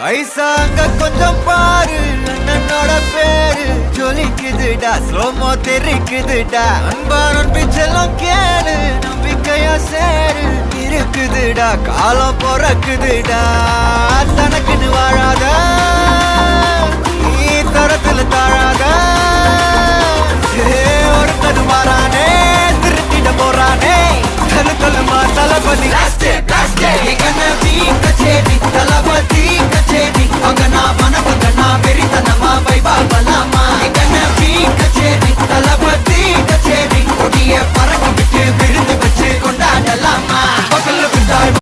ஐசா அங்க கொஞ்சம் பாரு, அண்ணனோட பேரு ஜொலிக்குதுடா, ஸ்லோமோ தெரிக்குதுடா. அன்பான பிச்செல்லாம் கேளு, நம்பிக்கையா சேரு, இருக்குதுடா காலம் பொறக்குதுடா. தனக்குன்னு வாழாத, நீ தரத்துல தாழாத. ஒருத்தது மாறானே, திருத்திட போறானே, தலுமா தளபதி.